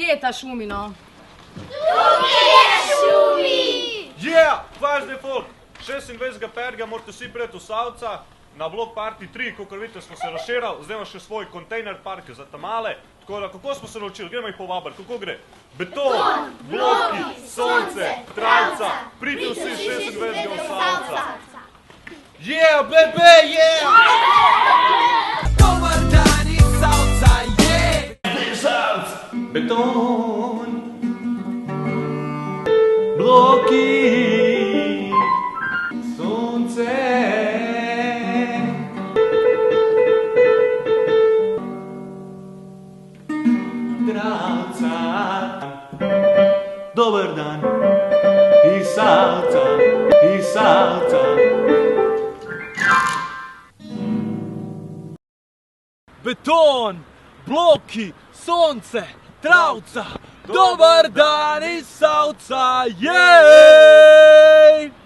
Kje je ta Šumino? Tukaj je Šumi! Kva zdaj, folk? 26.5. morate vsi priti v Savca na Block Party 3, kakor vidite, smo se razširali, zdaj imamo še svoj kontejner park za tamale, tako da, kako smo se naučili, gremo jih povabiti, kako gre? Beton, bloki, sonce, travca, pridite vsi 26. v Savca. Bebe, Dobar dan iz Savca, Beton, bloki, sonce, travca. Dober dan iz Savca, iz Savca. Beton, bloki, sonce, travca, dobar dan iz Savca, jej!